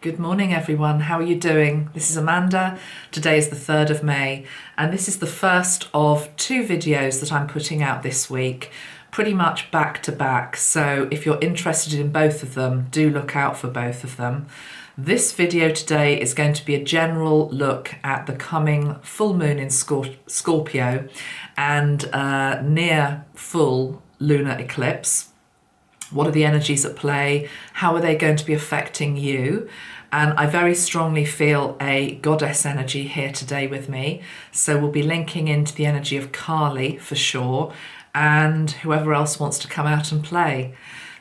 Good morning, everyone. How are you doing? This is Amanda. Today is the 3rd of May, and this is the first of 2 videos that I'm putting out this week, pretty much back to back. So if you're interested in both of them, do look out for both of them. This video today is going to be a general look at the coming full moon in Scorpio and near full lunar eclipse. What are the energies at play? How are they going to be affecting you? And I very strongly feel a goddess energy here today with me. So we'll be linking into the energy of Kali for sure, and whoever else wants to come out and play.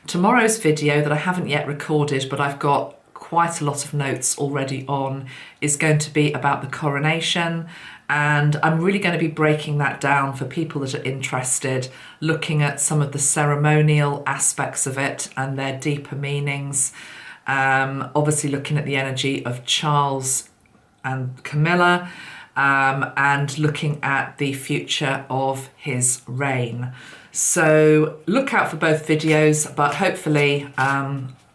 Tomorrow's video that I haven't yet recorded, but I've got quite a lot of notes already on, is going to be about the coronation. And I'm really going to be breaking that down for people that are interested, looking at some of the ceremonial aspects of it and their deeper meanings. Obviously looking at the energy of Charles and Camilla, and looking at the future of his reign. So look out for both videos, but hopefully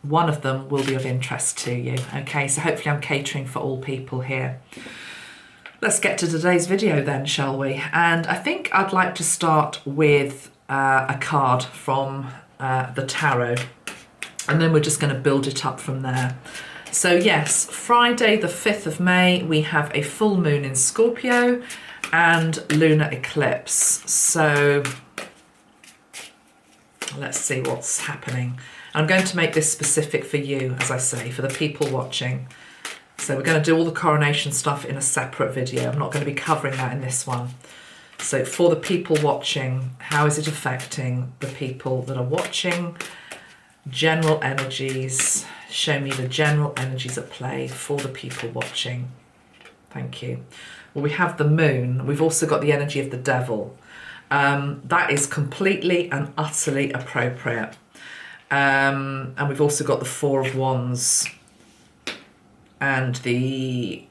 one of them will be of interest to you. Okay, so hopefully I'm catering for all people here. Let's get to today's video then, shall we? And I think I'd like to start with a card from the tarot, and then we're just going to build it up from there. So yes, Friday the 5th of May, we have a full moon in Scorpio and lunar eclipse. So let's see what's happening. I'm going to make this specific for you, as I say, for the people watching. So we're going to do all the coronation stuff in a separate video. I'm not going to be covering that in this one. So for the people watching, how is it affecting the people that are watching? General energies. Show me the general energies at play for the people watching. Thank you. Well, we have the moon. We've also got the energy of the devil. That is completely and utterly appropriate. And we've also got the 4 of Wands and the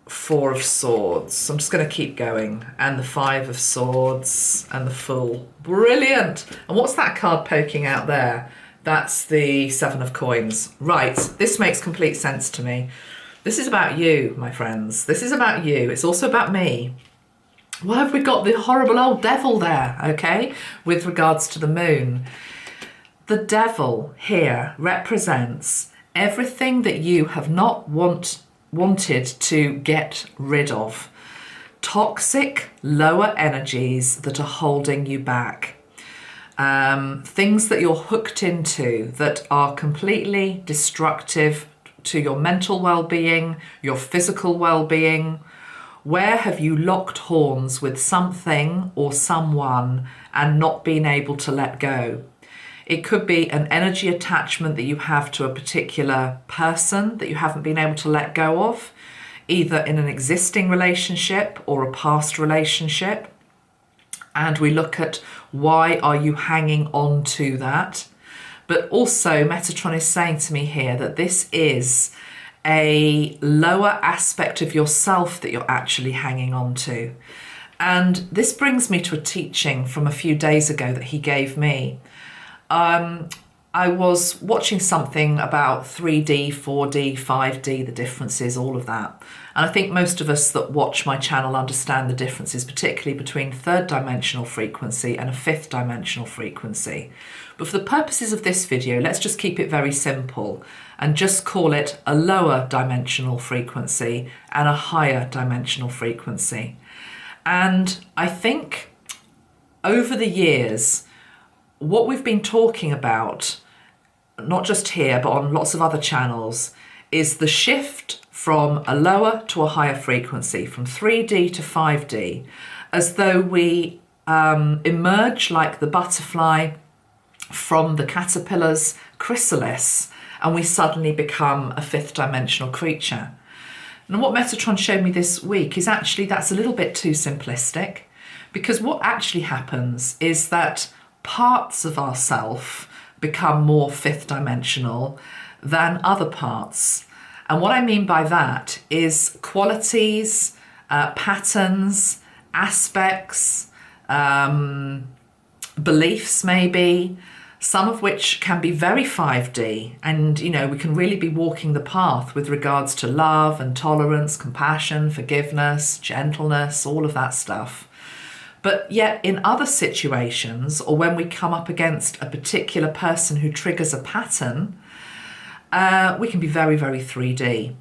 4 of Swords. So I'm just going to keep going. And the 5 of Swords and the Fool. Brilliant. And what's that card poking out there? That's the 7 of Coins. Right, this makes complete sense to me. This is about you, my friends. This is about you. It's also about me. Why have we got the horrible old devil there, okay, with regards to the moon? The devil here represents everything that you have not wanted to get rid of. Toxic, lower energies that are holding you back. Things that you're hooked into that are completely destructive to your mental well-being, your physical well-being. Where have you locked horns with something or someone and not been able to let go? It could be an energy attachment that you have to a particular person that you haven't been able to let go of, either in an existing relationship or a past relationship. And we look at why are you hanging on to that. But also Metatron is saying to me here that this is a lower aspect of yourself that you're actually hanging on to. And this brings me to a teaching from a few days ago that he gave me. I was watching something about 3D, 4D, 5D, the differences, all of that. And I think most of us that watch my channel understand the differences, particularly between 3rd dimensional frequency and a 5th dimensional frequency. But for the purposes of this video, let's just keep it very simple and just call it a lower dimensional frequency and a higher dimensional frequency. And I think over the years, what we've been talking about, not just here, but on lots of other channels, is the shift from a lower to a higher frequency, from 3D to 5D, as though we emerge like the butterfly from the caterpillar's chrysalis, and we suddenly become a 5th dimensional creature. And what Metatron showed me this week is actually that's a little bit too simplistic, because what actually happens is that parts of ourself become more 5th dimensional than other parts. And what I mean by that is qualities, patterns, aspects, beliefs maybe, some of which can be very 5D. And, you know, we can really be walking the path with regards to love and tolerance, compassion, forgiveness, gentleness, all of that stuff. But yet in other situations, or when we come up against a particular person who triggers a pattern, we can be very, very 3D.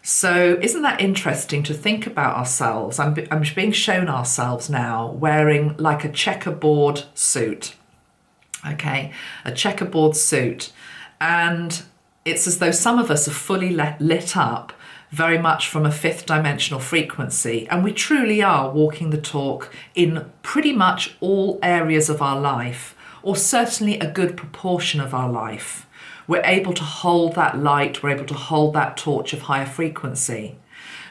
So isn't that interesting to think about ourselves? I'm being shown ourselves now wearing like a checkerboard suit, okay? A checkerboard suit. And it's as though some of us are fully lit up very much from a 5th dimensional frequency. And we truly are walking the talk in pretty much all areas of our life, or certainly a good proportion of our life. We're able to hold that light, we're able to hold that torch of higher frequency.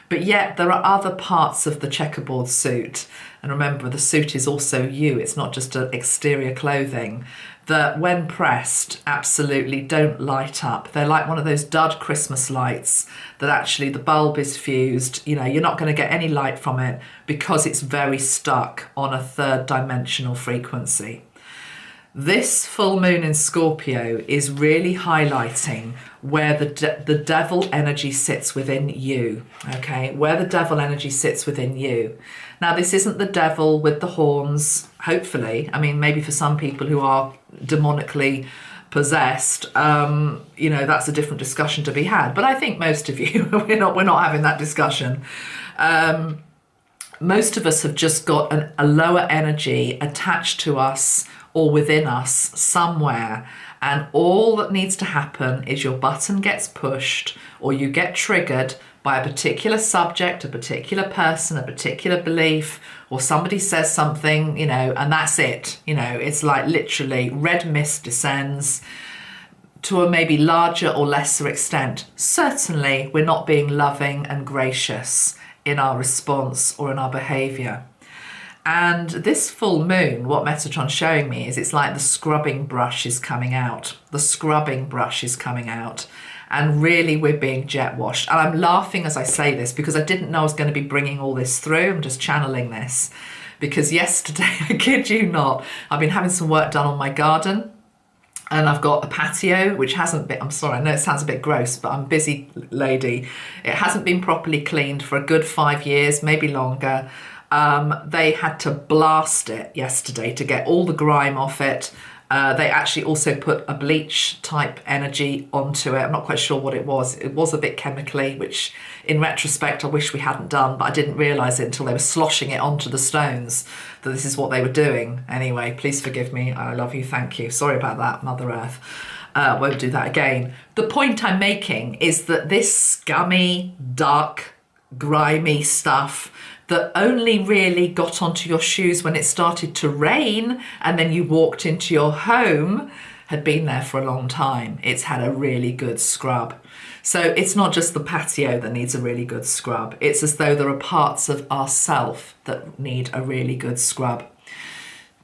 But yet there are other parts of the checkerboard suit, and remember the suit is also you, it's not just an exterior clothing, that when pressed absolutely don't light up. They're like one of those dud Christmas lights that actually the bulb is fused, you know, you're not going to get any light from it because it's very stuck on a 3rd dimensional frequency. This full moon in Scorpio is really highlighting where the devil energy sits within you, okay? Where the devil energy sits within you. Now, this isn't the devil with the horns, hopefully. I mean, maybe for some people who are demonically possessed, you know, that's a different discussion to be had. But I think most of you, we're not having that discussion. Most of us have just got a lower energy attached to us or within us somewhere, and all that needs to happen is your button gets pushed or you get triggered by a particular subject, a particular person, a particular belief, or somebody says something, you know, and that's it. You know, it's like literally red mist descends to a maybe larger or lesser extent. Certainly we're not being loving and gracious in our response or in our behavior. And this full moon, what Metatron's showing me is it's like the scrubbing brush is coming out. The scrubbing brush is coming out. And really we're being jet washed. And I'm laughing as I say this because I didn't know I was going to be bringing all this through. I'm just channeling this. Because yesterday, I kid you not, I've been having some work done on my garden. And I've got a patio, which hasn't been, I'm sorry, I know it sounds a bit gross, but I'm a busy lady. It hasn't been properly cleaned for a good 5 years, maybe longer. They had to blast it yesterday to get all the grime off it. They actually also put a bleach type energy onto it. I'm not quite sure what it was. It was a bit chemically, which in retrospect, I wish we hadn't done, but I didn't realise it until they were sloshing it onto the stones, that this is what they were doing. Anyway, please forgive me. I love you. Thank you. Sorry about that, Mother Earth. Won't do that again. The point I'm making is that this scummy, dark, grimy stuff that only really got onto your shoes when it started to rain and then you walked into your home had been there for a long time. It's had a really good scrub. So it's not just the patio that needs a really good scrub. It's as though there are parts of ourself that need a really good scrub.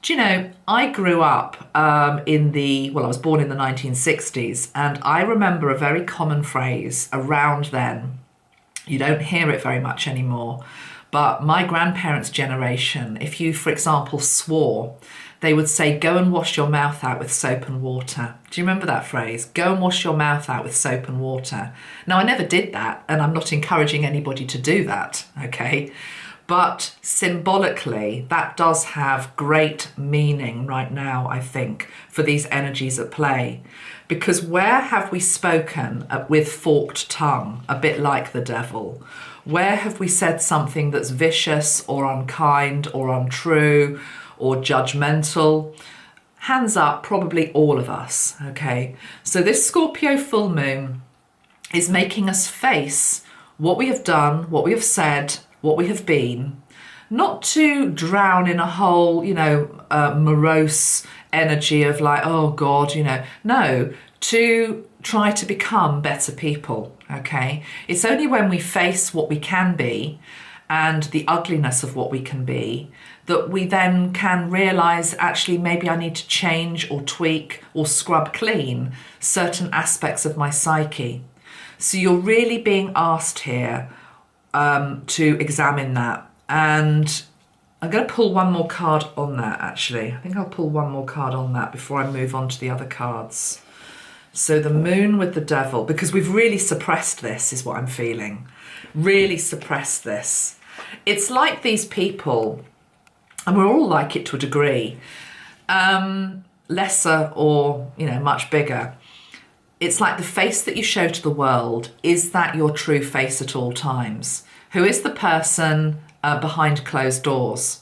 Do you know, I grew up I was born in the 1960s, and I remember a very common phrase around then. You don't hear it very much anymore. But my grandparents' generation, if you, for example, swore, they would say, go and wash your mouth out with soap and water. Do you remember that phrase? Go and wash your mouth out with soap and water. Now, I never did that, and I'm not encouraging anybody to do that, okay? But symbolically, that does have great meaning right now, I think, for these energies at play. Because where have we spoken with forked tongue, a bit like the devil? Where have we said something that's vicious or unkind or untrue or judgmental? Hands up, probably all of us, okay? So this Scorpio full moon is making us face what we have done, what we have said, what we have been, not to drown in a whole, morose energy of like, oh God, no, to try to become better people, okay? It's only when we face what we can be and the ugliness of what we can be that we then can realise, actually, maybe I need to change or tweak or scrub clean certain aspects of my psyche. So you're really being asked here to examine that. And I'm going to pull one more card on that, actually. I think I'll pull one more card on that before I move on to the other cards. So the Moon with the Devil, because we've really suppressed this, is what I'm feeling. Really suppressed this. It's like these people, and we're all like it to a degree, lesser or, you know, much bigger. It's like the face that you show to the world, is that your true face at all times? Who is the person behind closed doors?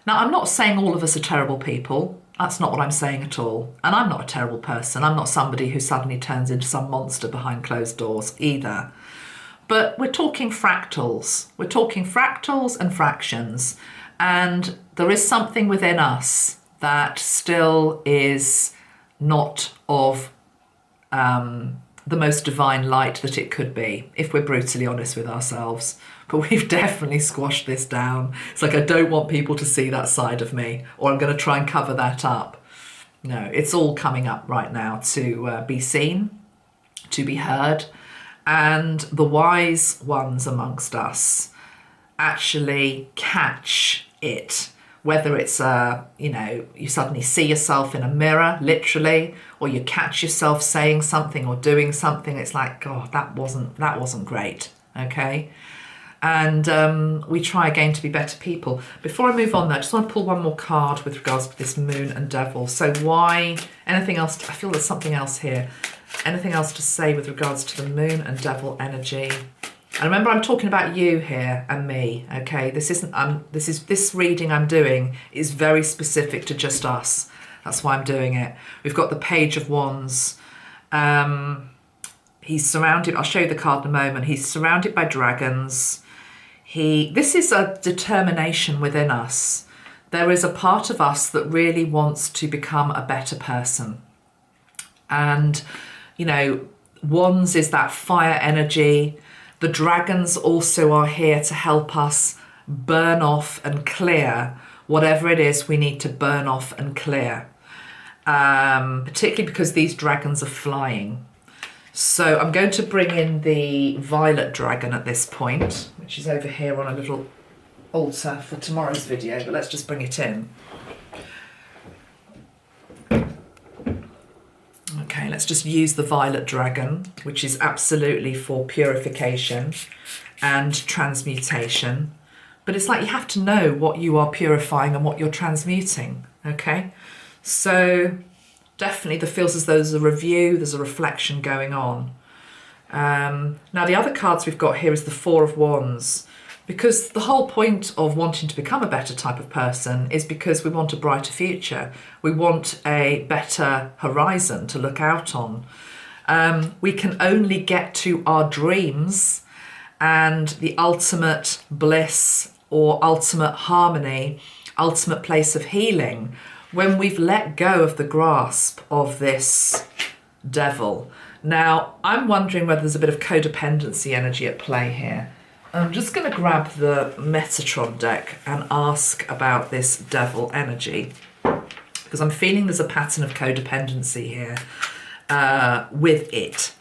Now, I'm not saying all of us are terrible people. That's not what I'm saying at all. And I'm not a terrible person. I'm not somebody who suddenly turns into some monster behind closed doors either. But we're talking fractals. We're talking fractals and fractions. And there is something within us that still is not of the most divine light that it could be, if we're brutally honest with ourselves. But we've definitely squashed this down. It's like, I don't want people to see that side of me, or I'm going to try and cover that up. No, it's all coming up right now to be seen, to be heard. And the wise ones amongst us actually catch it. Whether it's you suddenly see yourself in a mirror, literally, or you catch yourself saying something or doing something. It's like, God, that wasn't great. Okay. And we try again to be better people. Before I move on though, I just want to pull one more card with regards to this Moon and Devil. So why, anything else, I feel there's something else here. Anything else to say with regards to the Moon and Devil energy? And remember, I'm talking about you here and me, okay? This reading I'm doing is very specific to just us. That's why I'm doing it. We've got the Page of Wands. He's surrounded, I'll show you the card in a moment. He's surrounded by dragons. This is a determination within us. There is a part of us that really wants to become a better person. And, you know, Wands is that fire energy. The dragons also are here to help us burn off and clear whatever it is we need to burn off and clear. Particularly because these dragons are flying. So I'm going to bring in the violet dragon at this point, which is over here on a little altar for tomorrow's video, but let's just bring it in. Okay, let's just use the violet dragon, which is absolutely for purification and transmutation. But it's like you have to know what you are purifying and what you're transmuting, okay? So definitely there feels as though there's a review, there's a reflection going on. Now the other cards we've got here is the Four of Wands, because the whole point of wanting to become a better type of person is because we want a brighter future. We want a better horizon to look out on. We can only get to our dreams and the ultimate bliss or ultimate harmony, ultimate place of healing, when we've let go of the grasp of this devil. Now, I'm wondering whether there's a bit of codependency energy at play here. I'm just going to grab the Metatron deck and ask about this devil energy, because I'm feeling there's a pattern of codependency here with it.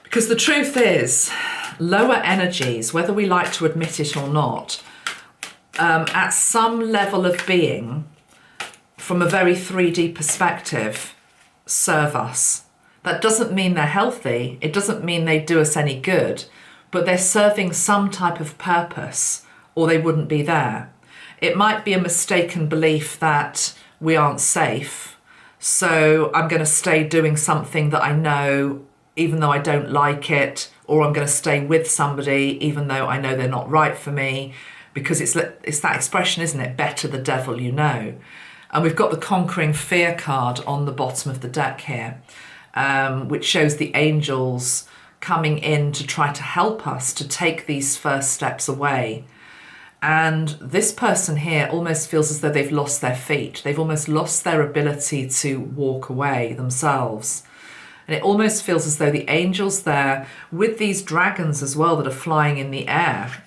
Because the truth is, lower energies, whether we like to admit it or not, at some level of being, from a very 3D perspective, serve us. That doesn't mean they're healthy. It doesn't mean they do us any good. But they're serving some type of purpose, or they wouldn't be there. It might be a mistaken belief that we aren't safe, so I'm going to stay doing something that I know, even though I don't like it, or I'm going to stay with somebody, even though I know they're not right for me, because it's that expression, isn't it? Better the devil you know. And we've got the Conquering Fear card on the bottom of the deck here, which shows the angels coming in to try to help us to take these first steps away. And this person here almost feels as though they've lost their feet. They've almost lost their ability to walk away themselves. And it almost feels as though the angels there, with these dragons as well that are flying in the air,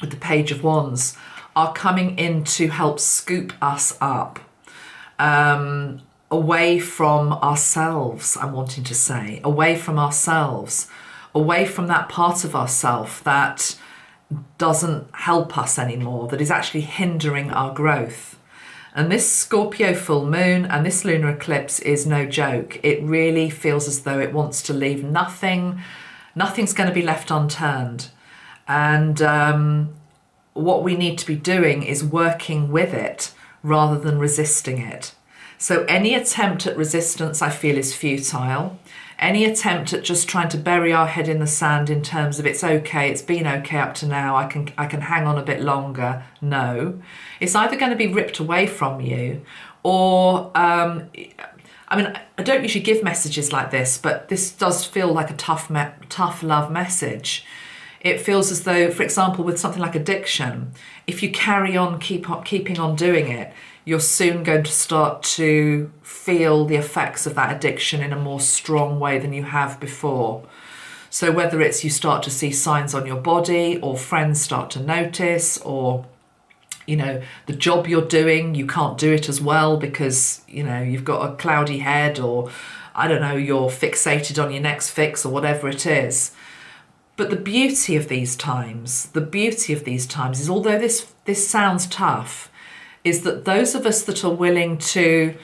with the Page of Wands, are coming in to help scoop us up. Away from ourselves, I'm wanting to say, away from ourselves, away from that part of ourself that doesn't help us anymore, that is actually hindering our growth. And this Scorpio full moon and this lunar eclipse is no joke. It really feels as though it wants to leave nothing's going to be left unturned. And what we need to be doing is working with it rather than resisting it. So any attempt at resistance, I feel, is futile. Any attempt at just trying to bury our head in the sand in terms of it's okay, it's been okay up to now, I can hang on a bit longer. No. It's either going to be ripped away from you or, I mean, I don't usually give messages like this, but this does feel like a tough love message. It feels as though, for example, with something like addiction, if you carry on, keeping on doing it, you're soon going to start to feel the effects of that addiction in a more strong way than you have before. So whether it's you start to see signs on your body, or friends start to notice, or, you know, the job you're doing, you can't do it as well because, you know, you've got a cloudy head, or, I don't know, you're fixated on your next fix or whatever it is. But the beauty of these times is, although this sounds tough, is that those of us that are willing to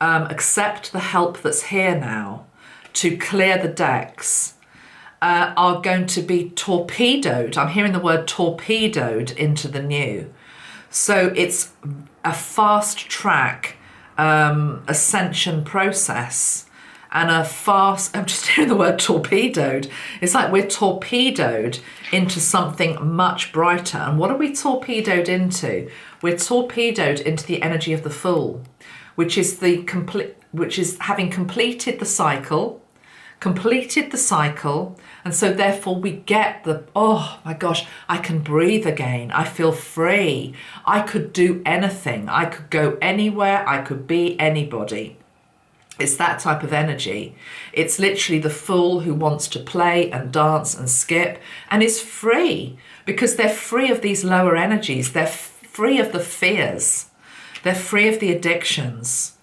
accept the help that's here now, to clear the decks, are going to be torpedoed. I'm hearing the word torpedoed into the new. So it's a fast track ascension process. And I'm just hearing the word torpedoed. It's like we're torpedoed into something much brighter. And what are we torpedoed into? We're torpedoed into the energy of the Fool, which is having completed the cycle, and so therefore we get oh my gosh, I can breathe again. I feel free. I could do anything. I could go anywhere. I could be anybody. It's that type of energy. It's literally the Fool who wants to play and dance and skip and is free, because they're free of these lower energies. They're free of the fears. They're free of the addictions.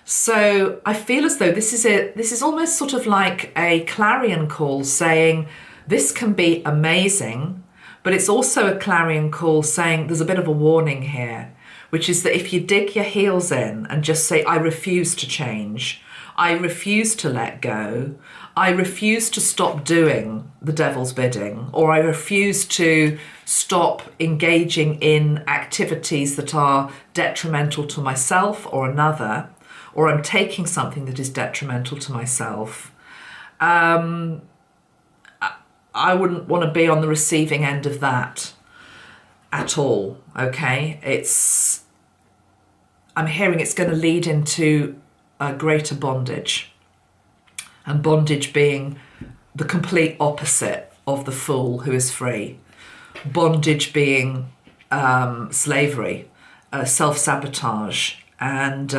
So I feel as though this is almost sort of like a clarion call saying this can be amazing, but it's also a clarion call saying there's a bit of a warning here, which is that if you dig your heels in and just say, I refuse to change, I refuse to let go, I refuse to stop doing the devil's bidding, or I refuse to stop engaging in activities that are detrimental to myself or another, or I'm taking something that is detrimental to myself, I wouldn't want to be on the receiving end of that at all, okay? I'm hearing it's going to lead into a greater bondage, and bondage being the complete opposite of the Fool who is free. Bondage being slavery, self-sabotage, and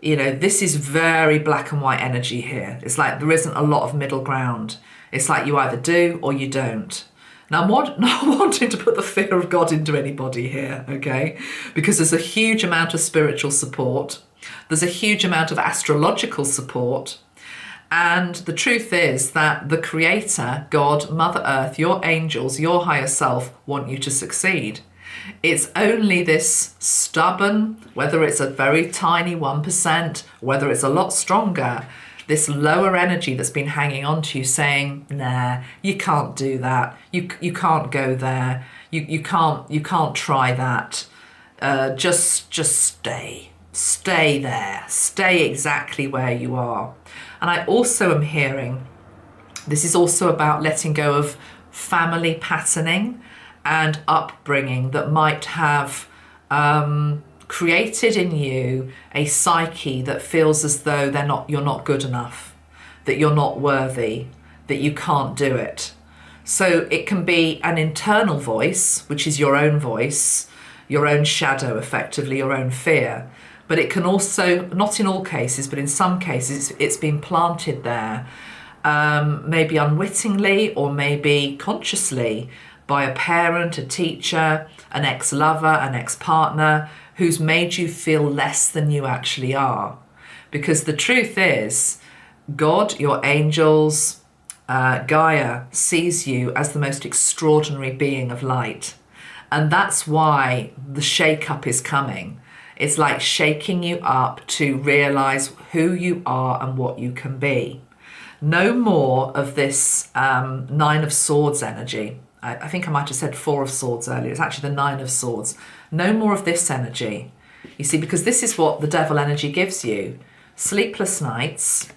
this is very black and white energy here. It's like there isn't a lot of middle ground. It's like you either do or you don't. Now, I'm not wanting to put the fear of God into anybody here, okay? Because there's a huge amount of spiritual support. There's a huge amount of astrological support. And the truth is that the Creator, God, Mother Earth, your angels, your higher self want you to succeed. It's only this stubborn, whether it's a very tiny 1%, whether it's a lot stronger, this lower energy that's been hanging on to you saying, nah, you can't do that. You can't go there. You can't try that. Just stay. Stay there. Stay exactly where you are. And I also am hearing, this is also about letting go of family patterning and upbringing that might have created in you a psyche that feels as though you're not good enough, that you're not worthy, that you can't do it. So it can be an internal voice, which is your own voice, your own shadow, effectively your own fear. But it can also, not in all cases, but in some cases, it's been planted there, maybe unwittingly or maybe consciously, by a parent, a teacher, an ex-lover, an ex-partner, who's made you feel less than you actually are. Because the truth is, God, your angels, Gaia sees you as the most extraordinary being of light. And that's why the shake-up is coming. It's like shaking you up to realise who you are and what you can be. No more of this Nine of Swords energy. I think I might have said Four of Swords earlier. It's actually the Nine of Swords. No more of this energy. You see, because this is what the devil energy gives you. Sleepless nights,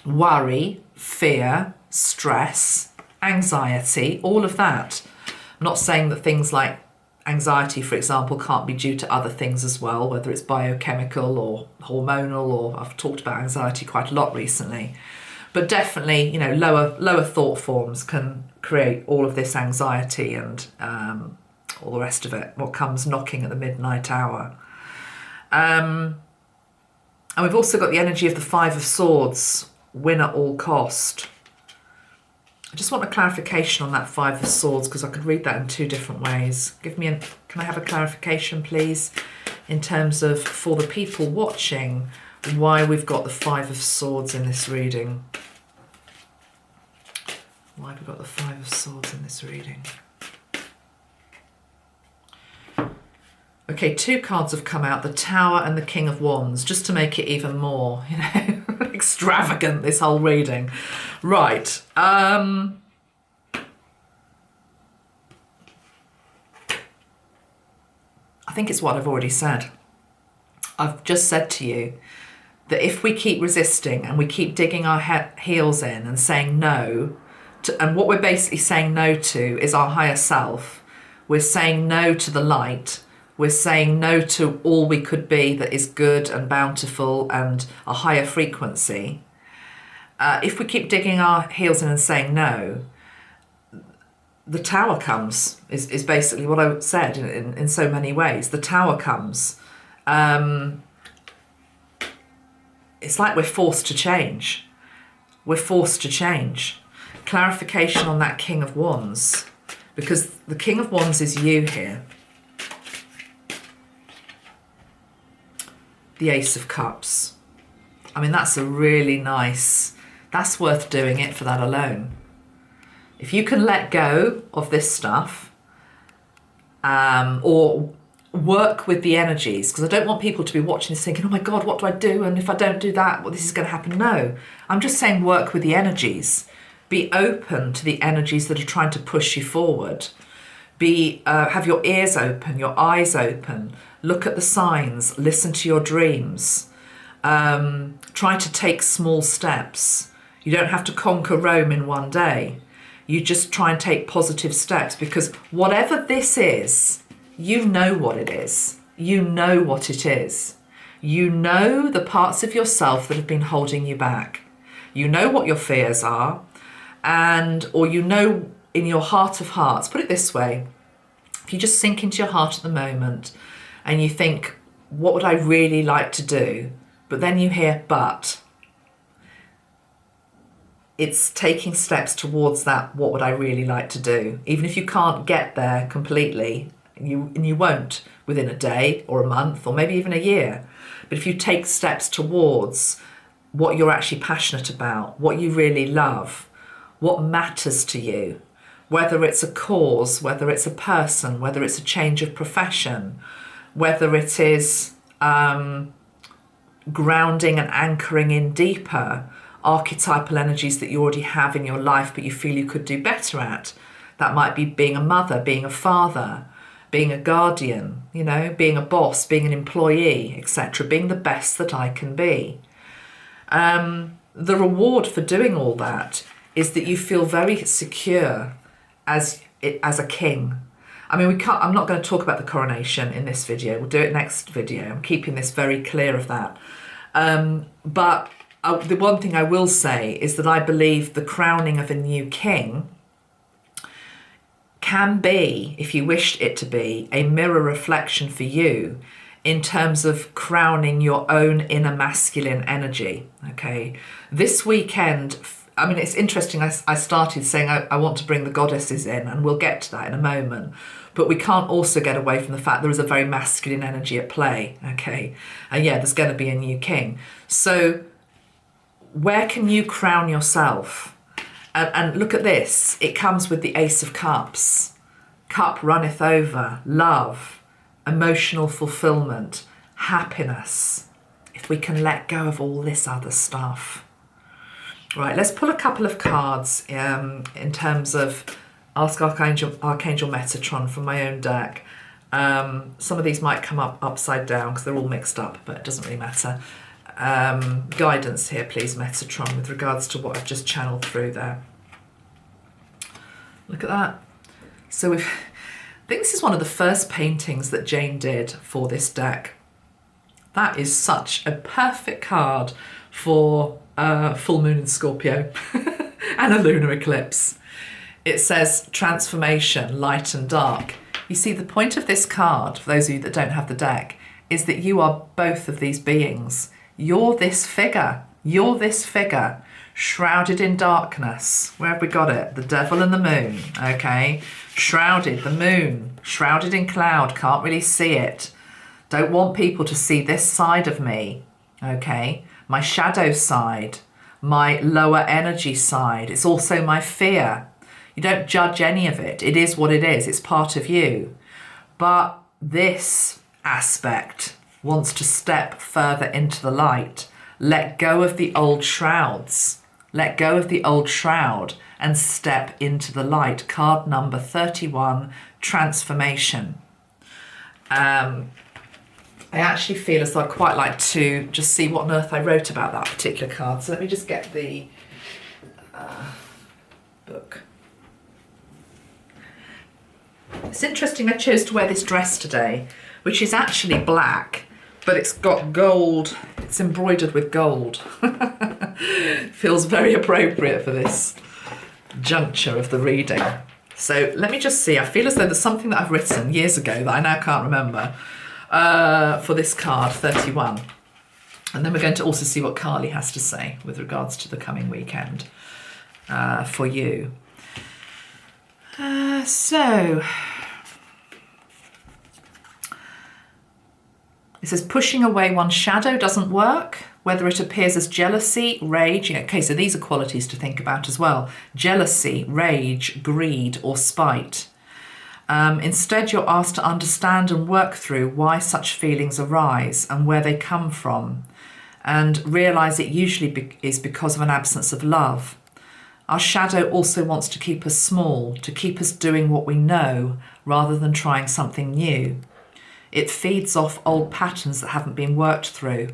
worry, fear, stress, anxiety, all of that. I'm not saying that things like anxiety, for example, can't be due to other things as well, whether it's biochemical or hormonal, or I've talked about anxiety quite a lot recently. But definitely, you know, lower thought forms can create all of this anxiety and all the rest of it, what comes knocking at the midnight hour. And we've also got the energy of the Five of Swords, win at all cost. I just want a clarification on that Five of Swords, because I could read that in two different ways. Can I have a clarification, please, in terms of, for the people watching, why we've got the Five of Swords in this reading? Why have we got the Five of Swords in this reading? Okay, two cards have come out, the Tower and the King of Wands, just to make it even more, you know, extravagant, this whole reading. Right. I think it's what I've already said. I've just said to you that if we keep resisting and we keep digging our heels in and saying no, and what we're basically saying no to is our higher self. We're saying no to the light. We're saying no to all we could be that is good and bountiful and a higher frequency. If we keep digging our heels in and saying no, the Tower comes, is basically what I said in so many ways. The Tower comes. It's like we're forced to change. We're forced to change. Clarification on that King of Wands, because the King of Wands is you here. The Ace of Cups. I mean, that's a really nice, that's worth doing it for that alone. If you can let go of this stuff, or work with the energies, because I don't want people to be watching this thinking, oh my God, what do I do? And if I don't do that, well, this is going to happen. No, I'm just saying work with the energies. Be open to the energies that are trying to push you forward. Have your ears open, your eyes open. Look at the signs, listen to your dreams. Try to take small steps. You don't have to conquer Rome in one day. You just try and take positive steps, because whatever this is, you know what it is. You know what it is. You know the parts of yourself that have been holding you back. You know what your fears are, or you know in your heart of hearts, put it this way, if you just sink into your heart at the moment and you think, what would I really like to do? But then you hear, but. It's taking steps towards that, what would I really like to do? Even if you can't get there completely, and you won't within a day or a month or maybe even a year. But if you take steps towards what you're actually passionate about, what you really love, what matters to you, whether it's a cause, whether it's a person, whether it's a change of profession, whether it is grounding and anchoring in deeper archetypal energies that you already have in your life but you feel you could do better at. That might be being a mother, being a father, being a guardian, you know, being a boss, being an employee, etc., being the best that I can be. The reward for doing all that is that you feel very secure as a king. I mean, I'm not going to talk about the coronation in this video. We'll do it next video. I'm keeping this very clear of that. But the one thing I will say is that I believe the crowning of a new king can be, if you wished it to be, a mirror reflection for you in terms of crowning your own inner masculine energy, okay? This weekend, I mean, it's interesting, I started saying I want to bring the goddesses in, and we'll get to that in a moment, but we can't also get away from the fact there is a very masculine energy at play, okay? And yeah, there's going to be a new king. So where can you crown yourself? And look at this. It comes with the Ace of Cups. Cup runneth over. Love, emotional fulfillment, happiness. If we can let go of all this other stuff. Right, let's pull a couple of cards in terms of Ask Archangel Metatron from my own deck. Some of these might come up upside down because they're all mixed up, but it doesn't really matter. Guidance here, please, Metatron, with regards to what I've just channeled through there. Look at that. So I think this is one of the first paintings that Jane did for this deck. That is such a perfect card for full moon in Scorpio and a lunar eclipse. It says transformation, light and dark. You see, the point of this card, for those of you that don't have the deck, is that you are both of these beings. You're this figure. You're this figure, shrouded in darkness. Where have we got it? The devil and the moon, okay? Shrouded, the moon, shrouded in cloud, can't really see it. Don't want people to see this side of me, okay? My shadow side, my lower energy side. It's also my fear. You don't judge any of it. It is what it is. It's part of you. But this aspect wants to step further into the light. Let go of the old shrouds. Let go of the old shroud and step into the light. Card number 31, transformation. I actually feel as though I'd quite like to just see what on earth I wrote about that particular card. So let me just get the book. It's interesting I chose to wear this dress today, which is actually black, but it's got gold. It's embroidered with gold. Feels very appropriate for this juncture of the reading. So let me just see. I feel as though there's something that I've written years ago that I now can't remember. For this card, 31. And then we're going to also see what Carly has to say with regards to the coming weekend for you. So, it says pushing away one's shadow doesn't work, whether it appears as jealousy, rage. Okay, so these are qualities to think about as well. Jealousy, rage, greed, or spite. Instead, you're asked to understand and work through why such feelings arise and where they come from, and realise it usually is because of an absence of love. Our shadow also wants to keep us small, to keep us doing what we know rather than trying something new. It feeds off old patterns that haven't been worked through,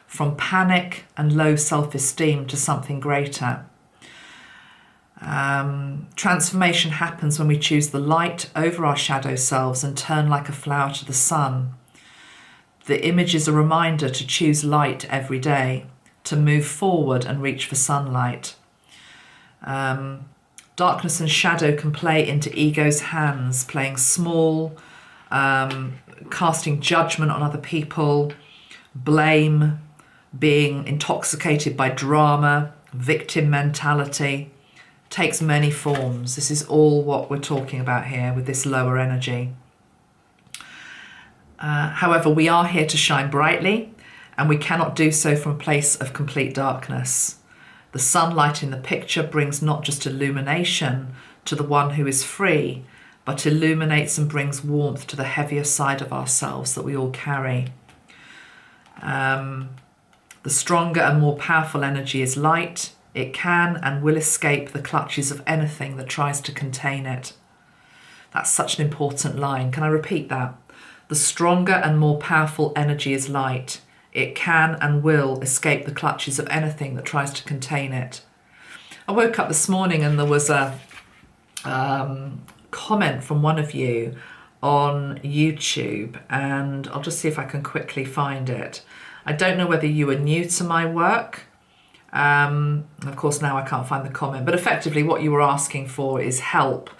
from panic and low self-esteem to something greater. Transformation happens when we choose the light over our shadow selves and turn like a flower to the sun. The image is a reminder to choose light every day, to move forward and reach for sunlight. Darkness and shadow can play into ego's hands, playing small, casting judgment on other people, blame, being intoxicated by drama, victim mentality. Takes many forms. This is all what we're talking about here with this lower energy. However, we are here to shine brightly, and we cannot do so from a place of complete darkness. The sunlight in the picture brings not just illumination to the one who is free, but illuminates and brings warmth to the heavier side of ourselves that we all carry. The stronger and more powerful energy is light. It can and will escape the clutches of anything that tries to contain it. That's such an important line. Can I repeat that? The stronger and more powerful energy is light. It can and will escape the clutches of anything that tries to contain it. I woke up this morning and there was a comment from one of you on YouTube, and I'll just see if I can quickly find it. I don't know whether you are new to my work. Of course, now I can't find the comment, but effectively what you were asking for is help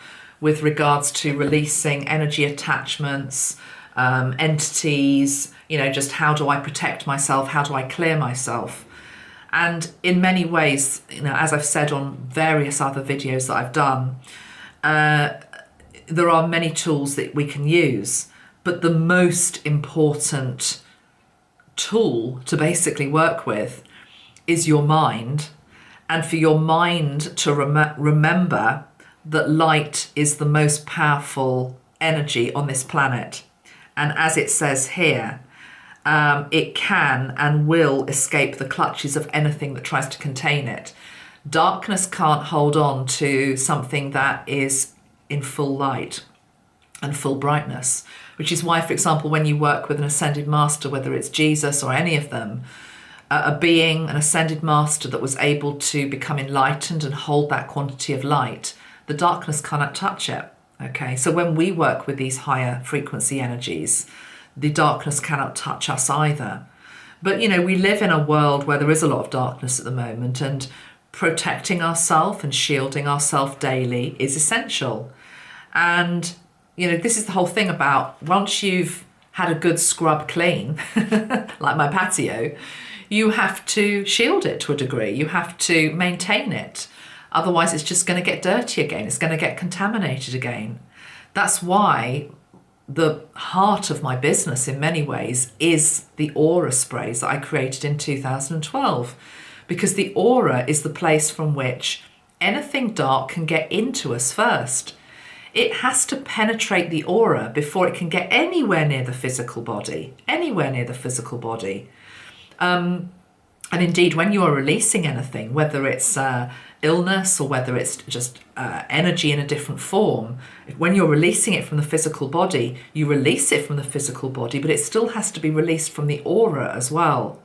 with regards to releasing energy attachments, entities, just how do I protect myself? How do I clear myself? And in many ways, as I've said on various other videos that I've done, there are many tools that we can use, but the most important tool to basically work with is your mind and for your mind to remember that light is the most powerful energy on this planet. And as it says here, it can and will escape the clutches of anything that tries to contain it. Darkness can't hold on to something that is in full light and full brightness, which is why, for example, when you work with an ascended master, whether it's Jesus or any of them, a being, an ascended master that was able to become enlightened and hold that quantity of light, the darkness cannot touch it. Okay, so when we work with these higher frequency energies, the darkness cannot touch us either. But, you know, we live in a world where there is a lot of darkness at the moment, and protecting ourselves and shielding ourselves daily is essential. And, you know, this is the whole thing about once you've had a good scrub clean, like my patio, you have to shield it to a degree. You have to maintain it. Otherwise, it's just going to get dirty again. It's going to get contaminated again. That's why the heart of my business in many ways is the aura sprays that I created in 2012, because the aura is the place from which anything dark can get into us first. It has to penetrate the aura before it can get anywhere near the physical body, And indeed, when you are releasing anything, whether it's illness or whether it's just energy in a different form, when you're releasing it from the physical body, you release it from the physical body, but it still has to be released from the aura as well.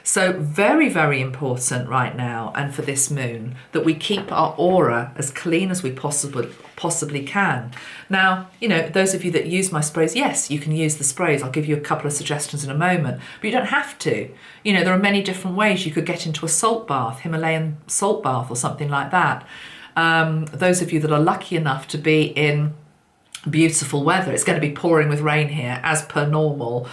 So very, very important right now, and for this moon, that we keep our aura as clean as we possibly can. Now, you know, those of you that use my sprays, yes, you can use the sprays. I'll give you a couple of suggestions in a moment, but you don't have to. You know, there are many different ways. You could get into a salt bath, Himalayan salt bath or something like that. Those of you that are lucky enough to be in beautiful weather, it's going to be pouring with rain here as per normal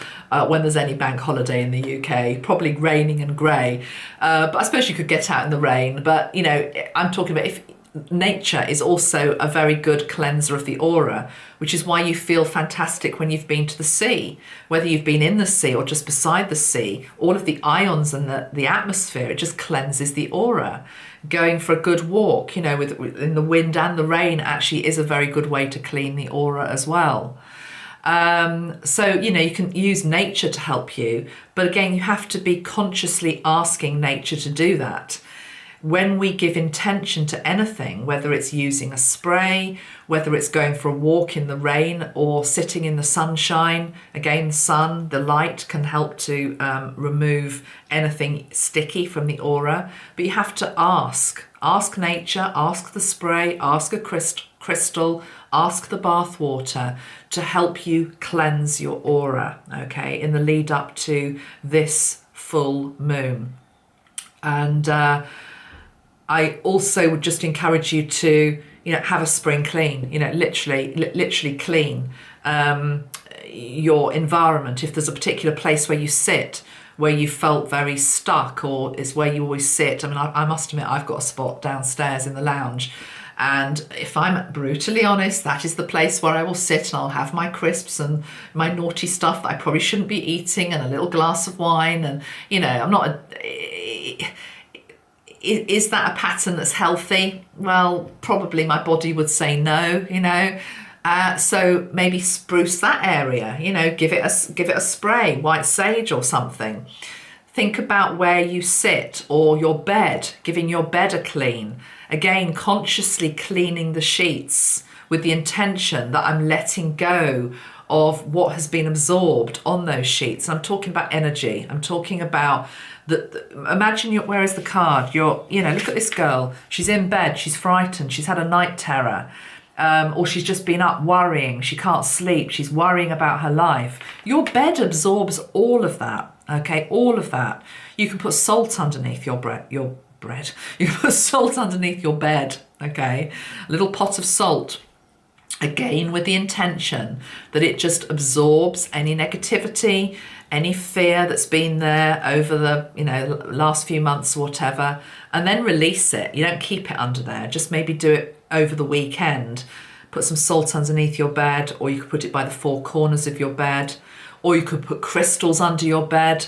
when there's any bank holiday in the UK, probably raining and grey, but I suppose you could get out in the rain. But you know, I'm talking about if nature is also a very good cleanser of the aura, which is why you feel fantastic when you've been to the sea, whether you've been in the sea or just beside the sea. All of the ions and the atmosphere, it just cleanses the aura. Going for a good walk, you know, in the wind and the rain, actually is a very good way to clean the aura as well. So, you know, you can use nature to help you, but again, you have to be consciously asking nature to do that. When we give intention to anything, whether it's using a spray, whether it's going for a walk in the rain or sitting in the sunshine, again, the sun, the light can help to remove anything sticky from the aura. But you have to ask nature, ask the spray, ask a crystal, ask the bath water to help you cleanse your aura, okay, in the lead up to this full moon. And I also would just encourage you to, you know, have a spring clean, you know, literally clean your environment. If there's a particular place where you sit, where you felt very stuck, or is where you always sit. I mean, I must admit, I've got a spot downstairs in the lounge. And if I'm brutally honest, that is the place where I will sit and I'll have my crisps and my naughty stuff that I probably shouldn't be eating and a little glass of wine. And, you know, I'm not is that a pattern that's healthy? Well, probably my body would say no, you know. So maybe spruce that area, you know, give it a spray, white sage or something. Think about where you sit or your bed, giving your bed a clean. Again, consciously cleaning the sheets with the intention that I'm letting go of what has been absorbed on those sheets. I'm talking about energy. I'm talking about imagine where is the card? You know, look at this girl. She's in bed. She's frightened. She's had a night terror. Or she's just been up worrying. She can't sleep. She's worrying about her life. Your bed absorbs all of that. Okay, all of that. You can put salt underneath your bread. You can put salt underneath your bed. Okay, a little pot of salt. Again, with the intention that it just absorbs any negativity, any fear that's been there over the, you know, last few months or whatever, and then release it. You don't keep it under there. Just maybe do it over the weekend. Put some salt underneath your bed, or you could put it by the four corners of your bed, or you could put crystals under your bed.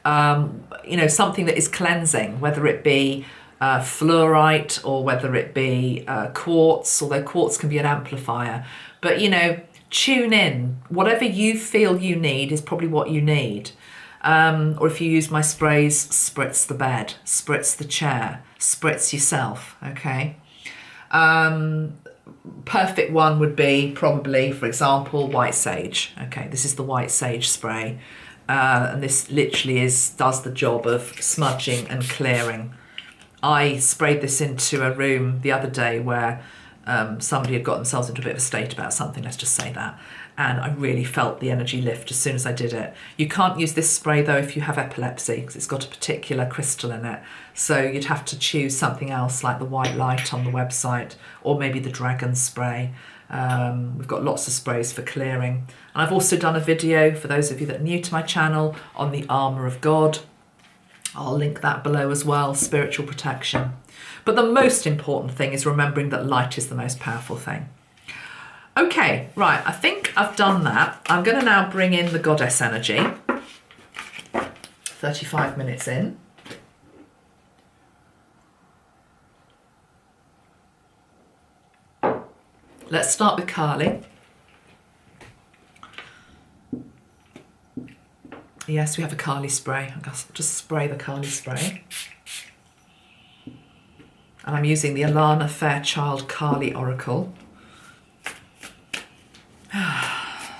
You know, something that is cleansing, whether it be fluorite, or whether it be quartz, although quartz can be an amplifier. But, you know, tune in. Whatever you feel you need is probably what you need. Or if you use my sprays, spritz the bed, spritz the chair, spritz yourself, okay? Perfect one would be probably, for example, white sage. Okay, this is the white sage spray. And this literally does the job of smudging and clearing. I sprayed this into a room the other day where somebody had got themselves into a bit of a state about something, let's just say that. And I really felt the energy lift as soon as I did it. You can't use this spray though if you have epilepsy, because it's got a particular crystal in it. So you'd have to choose something else like the white light on the website, or maybe the dragon spray. We've got lots of sprays for clearing. And I've also done a video, for those of you that are new to my channel, on the armour of God. I'll link that below as well, spiritual protection. But the most important thing is remembering that light is the most powerful thing. Okay, right, I think I've done that. I'm going to now bring in the goddess energy. 35 minutes in. Let's start with Kali. Yes, we have a Kali spray. I'll just spray the Kali spray. And I'm using the Alana Fairchild Kali Oracle.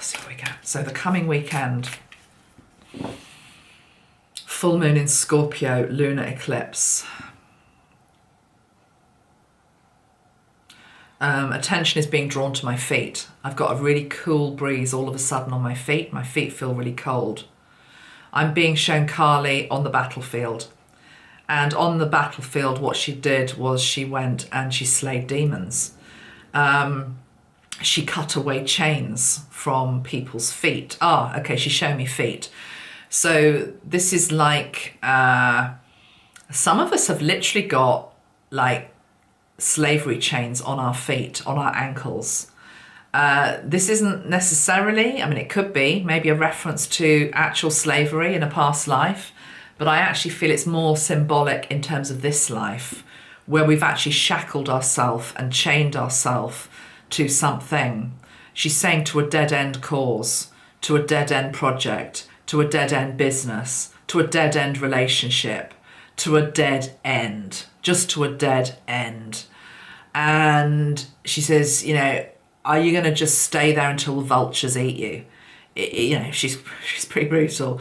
See what we get. So the coming weekend, full moon in Scorpio, lunar eclipse. Attention is being drawn to my feet. I've got a really cool breeze all of a sudden on my feet. My feet feel really cold. I'm being shown Kali on the battlefield. And on the battlefield, what she did was she went and she slayed demons. She cut away chains from people's feet. Okay, she's showing me feet. So this is like, some of us have literally got like slavery chains on our feet, on our ankles. This isn't necessarily, I mean, it could be maybe a reference to actual slavery in a past life, but I actually feel it's more symbolic in terms of this life, where we've actually shackled ourselves and chained ourselves to something. She's saying to a dead-end cause, to a dead-end project, to a dead-end business, to a dead-end relationship, to a dead end, just to a dead end. And she says, you know, are you going to just stay there until the vultures eat you? You know, she's pretty brutal.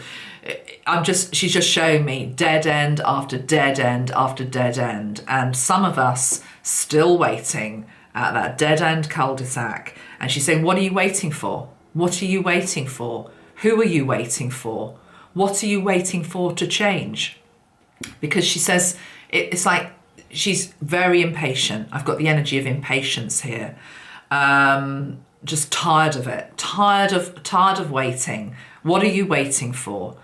She's just showing me dead end after dead end after dead end. And some of us still waiting at that dead end cul-de-sac. And she's saying, what are you waiting for? What are you waiting for? Who are you waiting for? What are you waiting for to change? Because she says, it's like she's very impatient. I've got the energy of impatience here. Just tired of it, tired of waiting. What are you waiting for?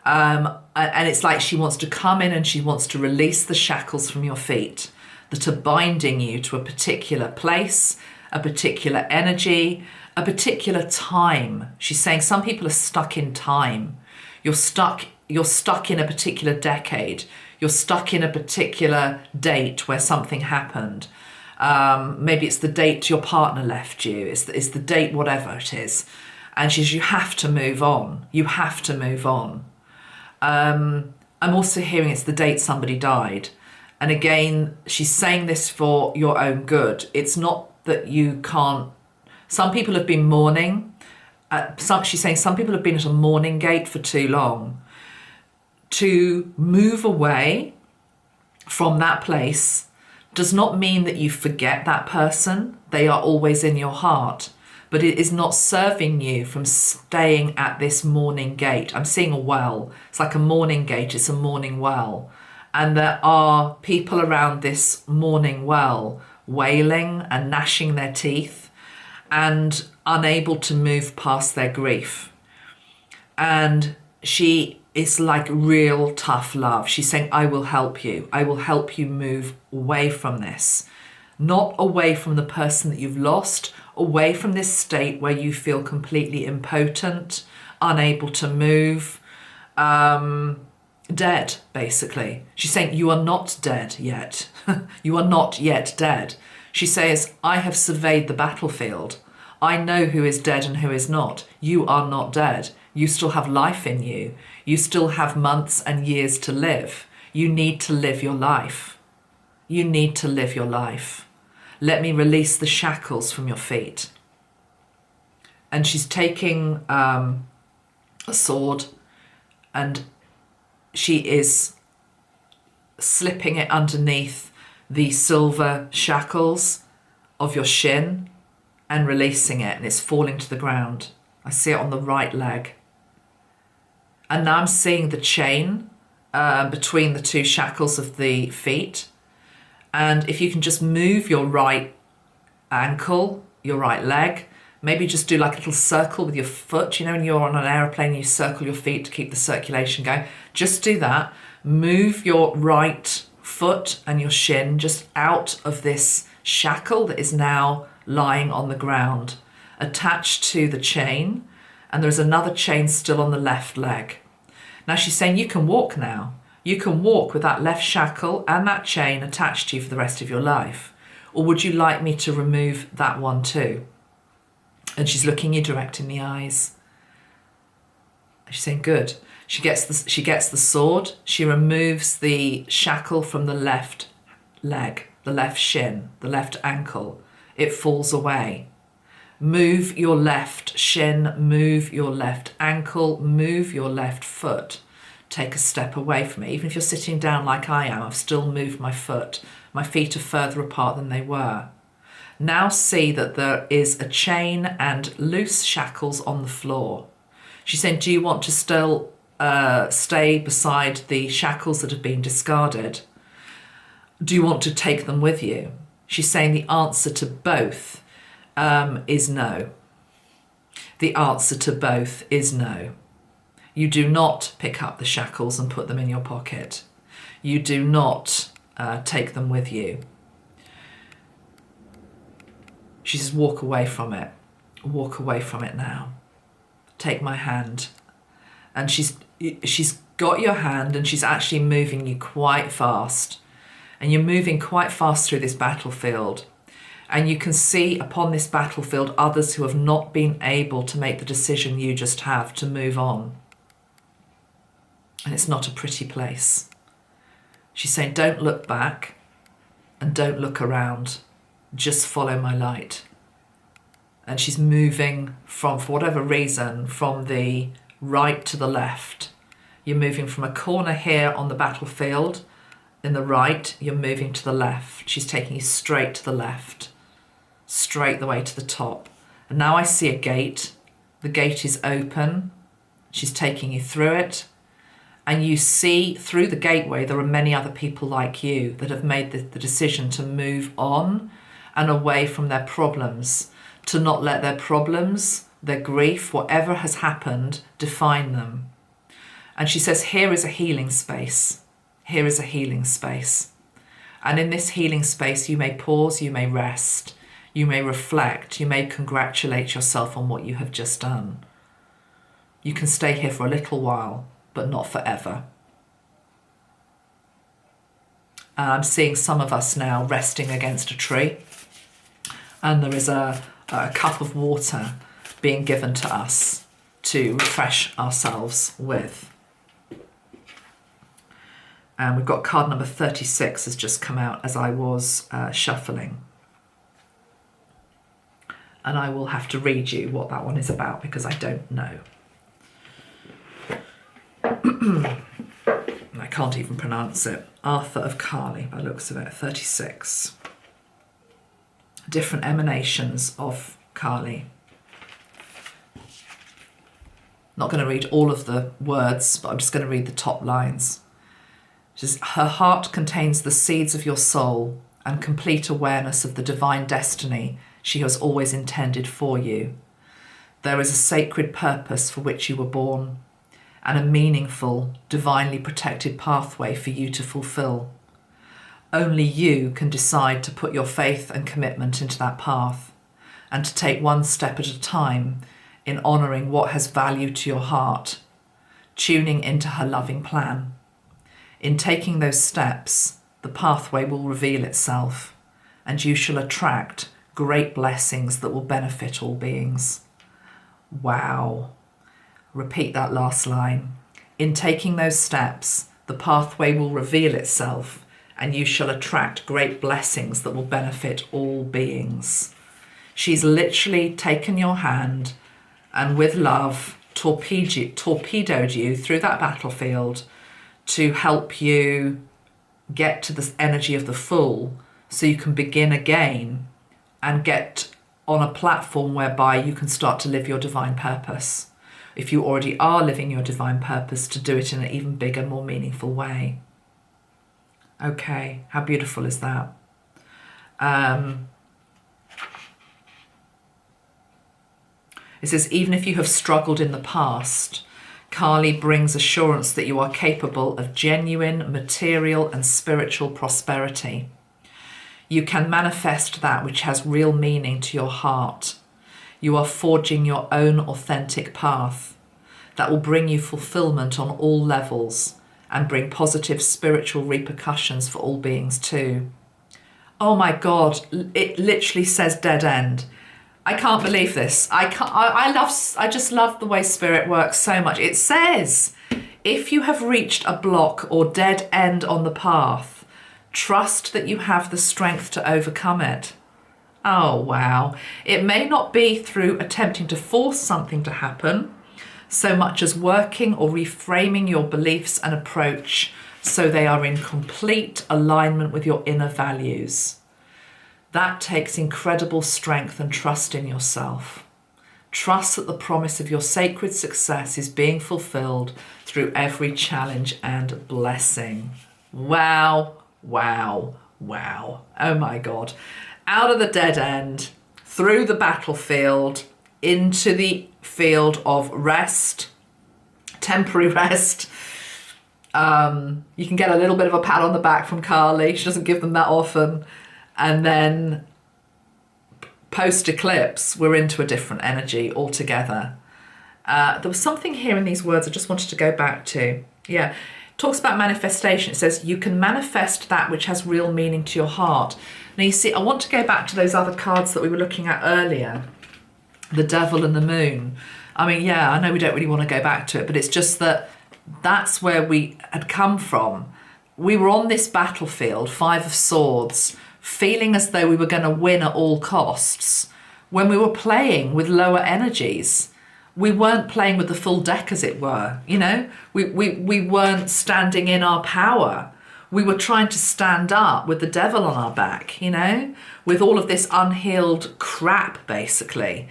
And it's like she wants to come in and she wants to release the shackles from your feet that are binding you to a particular place, a particular energy, a particular time. She's saying some people are stuck in time. You're stuck in a particular decade. You're stuck in a particular date where something happened. Maybe it's the date your partner left you. It's the date, whatever it is. And she says, you have to move on. You have to move on. I'm also hearing it's the date somebody died. And again, she's saying this for your own good. It's not that you can't. Some people have been mourning. She's saying some people have been at a mourning gate for too long. To move away from that place does not mean that you forget that person. They are always in your heart. But it is not serving you from staying at this mourning gate. I'm seeing a well. It's like a mourning gate. It's a mourning well. And there are people around this mourning well wailing and gnashing their teeth and unable to move past their grief. And it's like real tough love. She's saying, I will help you. I will help you move away from this. Not away from the person that you've lost, away from this state where you feel completely impotent, unable to move. dead, basically. She's saying, you are not dead yet. You are not yet dead. She says, I have surveyed the battlefield. I know who is dead and who is not. You are not dead. You still have life in you. You still have months and years to live. You need to live your life. You need to live your life. Let me release the shackles from your feet. And she's taking a sword, and she is slipping it underneath the silver shackles of your shin and releasing it, and it's falling to the ground. I see it on the right leg. And now I'm seeing the chain between the two shackles of the feet. And if you can just move your right ankle, your right leg, maybe just do like a little circle with your foot. You know, when you're on an aeroplane, you circle your feet to keep the circulation going. Just do that. Move your right foot and your shin just out of this shackle that is now lying on the ground, attached to the chain. And there's another chain still on the left leg. Now she's saying you can walk now. You can walk with that left shackle and that chain attached to you for the rest of your life. Or would you like me to remove that one too? And she's looking you direct in the eyes. She's saying, good. She gets the sword. She removes the shackle from the left leg, the left shin, the left ankle. It falls away. Move your left shin, move your left ankle, move your left foot. Take a step away from it. Even if you're sitting down like I am, I've still moved my foot. My feet are further apart than they were. Now see that there is a chain and loose shackles on the floor. She's saying, do you want to still stay beside the shackles that have been discarded? Do you want to take them with you? She's saying the answer to both is no. The answer to both is no. You do not pick up the shackles and put them in your pocket. You do not take them with you. She says, walk away from it. Walk away from it now. Take my hand. And she's got your hand, and she's actually moving you quite fast. And you're moving quite fast through this battlefield. And you can see upon this battlefield others who have not been able to make the decision you just have to move on. And it's not a pretty place. She's saying, don't look back and don't look around. Just follow my light. And she's moving from, for whatever reason, from the right to the left. You're moving from a corner here on the battlefield. In the right, you're moving to the left. She's taking you straight to the left, straight the way to the top. And now I see a gate. The gate is open. She's taking you through it. And you see through the gateway, there are many other people like you that have made the decision to move on and away from their problems, to not let their problems, their grief, whatever has happened, define them. And she says, here is a healing space. Here is a healing space. And in this healing space, you may pause, you may rest, you may reflect, you may congratulate yourself on what you have just done. You can stay here for a little while, but not forever. And I'm seeing some of us now resting against a tree, and there is a cup of water being given to us to refresh ourselves with. And we've got card number 36 has just come out as I was shuffling. And I will have to read you what that one is about because I don't know. I can't even pronounce it. Arthur of Kali, by the looks of it, 36. Different emanations of Kali. Not going to read all of the words, but I'm just going to read the top lines. It says, her heart contains the seeds of your soul and complete awareness of the divine destiny she has always intended for you. There is a sacred purpose for which you were born, and a meaningful, divinely protected pathway for you to fulfill. Only you can decide to put your faith and commitment into that path, and to take one step at a time in honouring what has value to your heart, tuning into her loving plan. In taking those steps, the pathway will reveal itself, and you shall attract great blessings that will benefit all beings. Wow. Repeat that last line. In taking those steps, the pathway will reveal itself, and you shall attract great blessings that will benefit all beings. She's literally taken your hand and with love torpedoed you through that battlefield to help you get to the energy of the Fool so you can begin again and get on a platform whereby you can start to live your divine purpose. If you already are living your divine purpose, to do it in an even bigger, more meaningful way. Okay, how beautiful is that? It says, even if you have struggled in the past, Kali brings assurance that you are capable of genuine material and spiritual prosperity. You can manifest that which has real meaning to your heart. You are forging your own authentic path that will bring you fulfillment on all levels and bring positive spiritual repercussions for all beings too. Oh my God, it literally says dead end. I can't believe this. I just love the way spirit works so much. It says, if you have reached a block or dead end on the path, trust that you have the strength to overcome it. Oh, wow. It may not be through attempting to force something to happen, so much as working or reframing your beliefs and approach so they are in complete alignment with your inner values. That takes incredible strength and trust in yourself. Trust that the promise of your sacred success is being fulfilled through every challenge and blessing. Wow, wow, wow. Oh my God. Out of the dead end, through the battlefield, into the field of rest, temporary rest. You can get a little bit of a pat on the back from Kali. She doesn't give them that often. And then post-eclipse, we're into a different energy altogether. There was something here in these words I just wanted to go back to. Yeah, it talks about manifestation. It says, you can manifest that which has real meaning to your heart. Now, you see, I want to go back to those other cards that we were looking at earlier, the Devil and the Moon. I mean, yeah, I know we don't really want to go back to it, but it's just that that's where we had come from. We were on this battlefield, Five of Swords, feeling as though we were going to win at all costs. When we were playing with lower energies, we weren't playing with the full deck, as it were. You know, we weren't standing in our power. We were trying to stand up with the devil on our back, you know, with all of this unhealed crap, basically,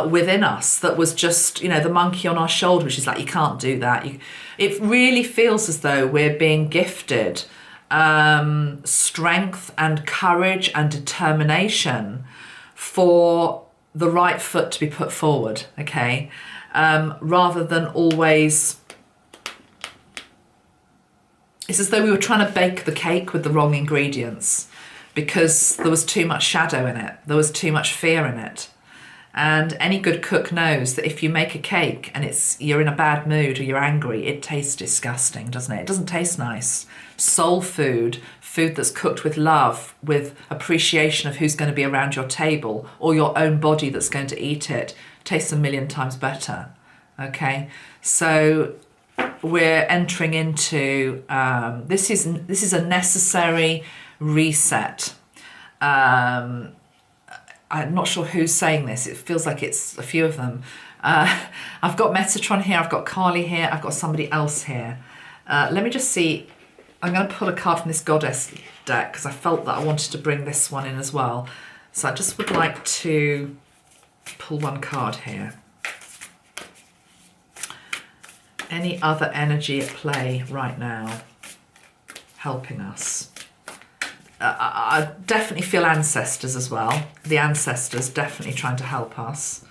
within us that was just, you know, the monkey on our shoulder, which is like, you can't do that. It really feels as though we're being gifted strength and courage and determination for the right foot to be put forward, okay? Rather than always... It's as though we were trying to bake the cake with the wrong ingredients because there was too much shadow in it. There was too much fear in it. And any good cook knows that if you make a cake and you're in a bad mood or you're angry, it tastes disgusting, doesn't it? It doesn't taste nice. Soul food, food that's cooked with love, with appreciation of who's going to be around your table or your own body that's going to eat it, tastes a million times better, okay? So we're entering into, this is a necessary reset. I'm not sure who's saying this. It feels like it's a few of them. I've got Metatron here, I've got Kali here, I've got somebody else here. Let me just see. I'm going to pull a card from this Goddess deck because I felt that I wanted to bring this one in as well. So I just would like to pull one card here. Any other energy at play right now helping us? I definitely feel ancestors as well. The ancestors definitely trying to help us.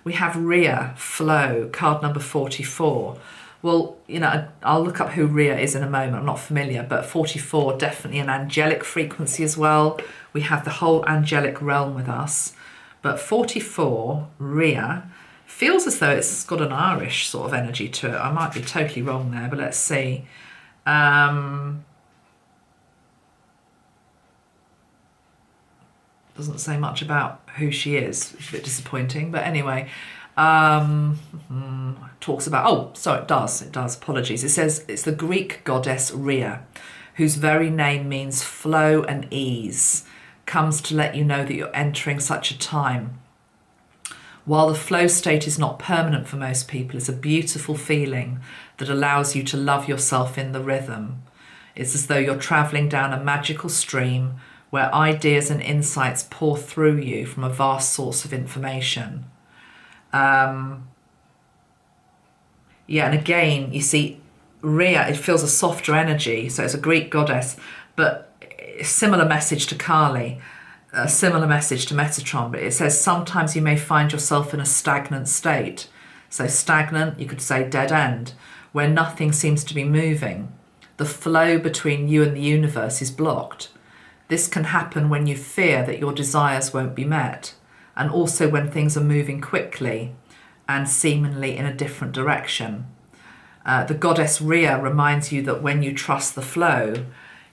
We have Rhea, Flow, card number 44. Well, you know, I'll look up who Rhea is in a moment. I'm not familiar, but 44, definitely an angelic frequency as well. We have the whole angelic realm with us. But 44, Rhea, feels as though it's got an Irish sort of energy to it. I might be totally wrong there, but let's see. Doesn't say much about who she is. It's a bit disappointing, but anyway. Talks about, oh, sorry, it does, apologies. It says it's the Greek goddess Rhea, whose very name means flow and ease, comes to let you know that you're entering such a time. While the flow state is not permanent for most people, it's a beautiful feeling that allows you to love yourself in the rhythm. It's as though you're traveling down a magical stream where ideas and insights pour through you from a vast source of information. Yeah, and again, you see, Rhea, it feels a softer energy, so it's a Greek goddess, but a similar message to Kali, a similar message to Metatron, but it says sometimes you may find yourself in a stagnant state. So stagnant, you could say dead end, where nothing seems to be moving. The flow between you and the universe is blocked. This can happen when you fear that your desires won't be met, and also when things are moving quickly and seemingly in a different direction. The goddess Rhea reminds you that when you trust the flow,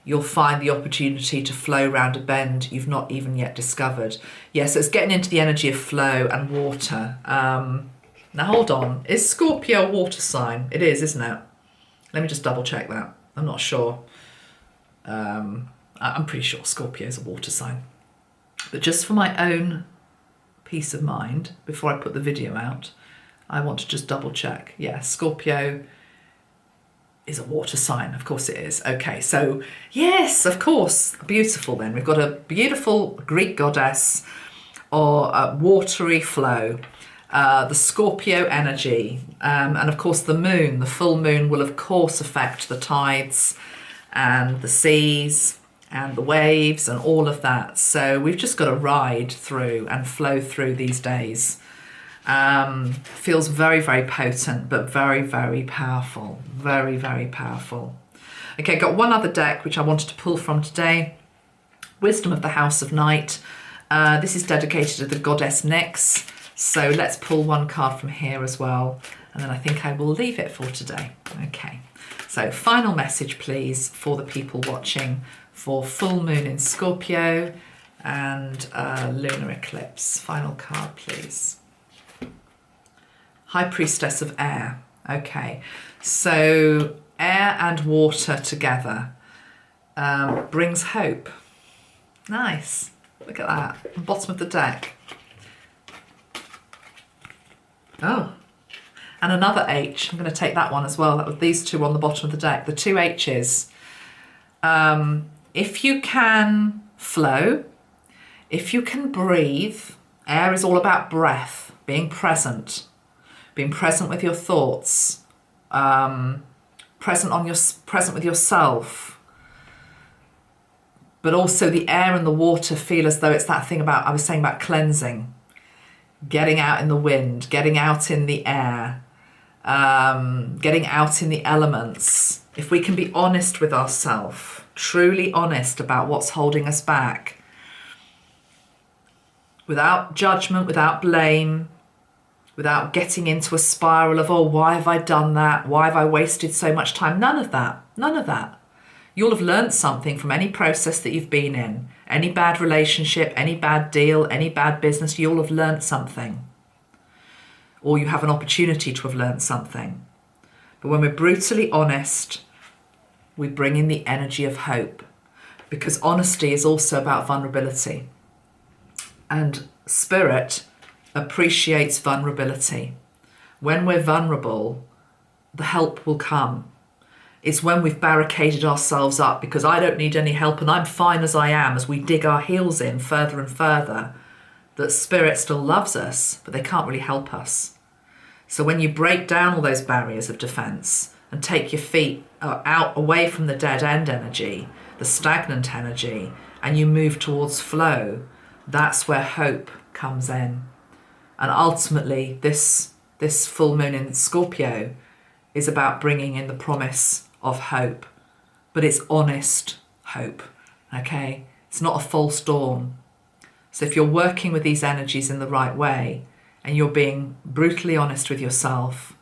you'll find the opportunity to flow round a bend you've not even yet discovered. Yeah, so it's getting into the energy of flow and water. Now hold on, is Scorpio a water sign? It is, isn't it? Let me just double check that. I'm not sure. I'm pretty sure Scorpio is a water sign. But just for my own peace of mind, before I put the video out, I want to just double check. Yeah, Scorpio is a water sign. Of course it is. Okay, so yes, of course. Beautiful then. We've got a beautiful Greek goddess or a watery flow. The Scorpio energy. And of course the moon, the full moon will of course affect the tides and the seas and the waves and all of that. So we've just got to ride through and flow through these days. Feels very, very potent, but very, very powerful. Very, very powerful. Okay, got one other deck which I wanted to pull from today. Wisdom of the House of Night. This is dedicated to the goddess Nyx. So let's pull one card from here as well. And then I think I will leave it for today. Okay, so final message, please, for the people watching for full moon in Scorpio and lunar eclipse. Final card, please. High Priestess of Air. Okay, so air and water together brings hope. Nice. Look at that. Bottom of the deck. Oh, and another H. I'm going to take that one as well. That was these two on the bottom of the deck. The two H's. If you can flow, if you can breathe, air is all about breath, being present with your thoughts, present with yourself. But also the air and the water feel as though it's that thing about, I was saying about cleansing, getting out in the wind, getting out in the air, getting out in the elements. If we can be honest with ourselves, truly honest about what's holding us back, without judgment, without blame, without getting into a spiral of, oh, why have I done that? Why have I wasted so much time? None of that. None of that. You'll have learned something from any process that you've been in, any bad relationship, any bad deal, any bad business. You'll have learned something, or you have an opportunity to have learned something. But when we're brutally honest, we bring in the energy of hope, because honesty is also about vulnerability, and spirit appreciates vulnerability. When we're vulnerable, the help will come. It's when we've barricaded ourselves up because I don't need any help and I'm fine as I am, as we dig our heels in further and further, that spirit still loves us, but they can't really help us. So when you break down all those barriers of defense and take your feet out away from the dead end energy, the stagnant energy, and you move towards flow, that's where hope comes in. And ultimately, this full moon in Scorpio is about bringing in the promise of hope, but it's honest hope, okay? It's not a false dawn. So if you're working with these energies in the right way and you're being brutally honest with yourself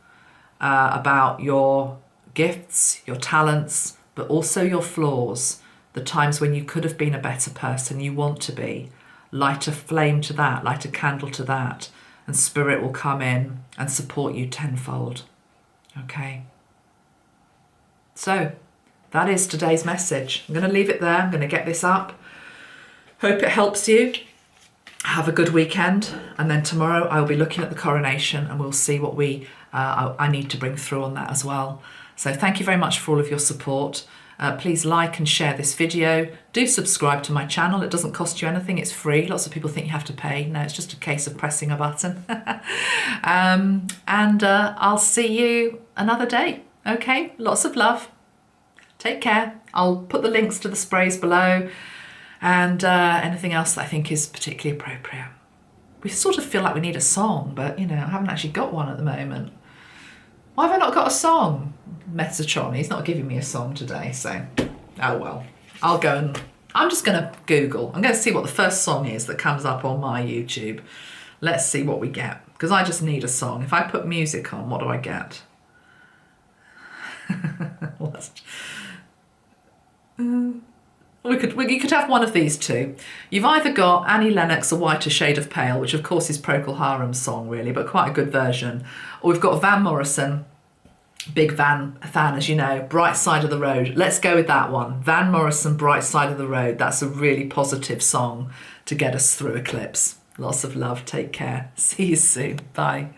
about your gifts, your talents, but also your flaws, the times when you could have been a better person, you want to be. Light a flame to that, light a candle to that, and Spirit will come in and support you tenfold. Okay? So, that is today's message. I'm going to leave it there. I'm going to get this up. Hope it helps you. Have a good weekend. And then tomorrow I'll be looking at the coronation and we'll see what I need to bring through on that as well. So thank you very much for all of your support. Please like and share this video. Do subscribe to my channel. It doesn't cost you anything. It's free. Lots of people think you have to pay. No, it's just a case of pressing a button. I'll see you another day. Okay, lots of love. Take care. I'll put the links to the sprays below and anything else that I think is particularly appropriate. We sort of feel like we need a song, but I haven't actually got one at the moment. Why have I not got a song? Metatron, he's not giving me a song today, so oh well. I'm just going to Google. I'm going to see what the first song is that comes up on my YouTube. Let's see what we get, because I just need a song. If I put music on, what do I get? You could have one of these two. You've either got Annie Lennox, A Whiter Shade of Pale, which of course is Procol Harum's song really, but quite a good version. Or we've got Van Morrison, big Van fan as you know, Bright Side of the Road. Let's go with that one. Van Morrison, Bright Side of the Road. That's a really positive song to get us through eclipse. Lots of love. Take care. See you soon. Bye.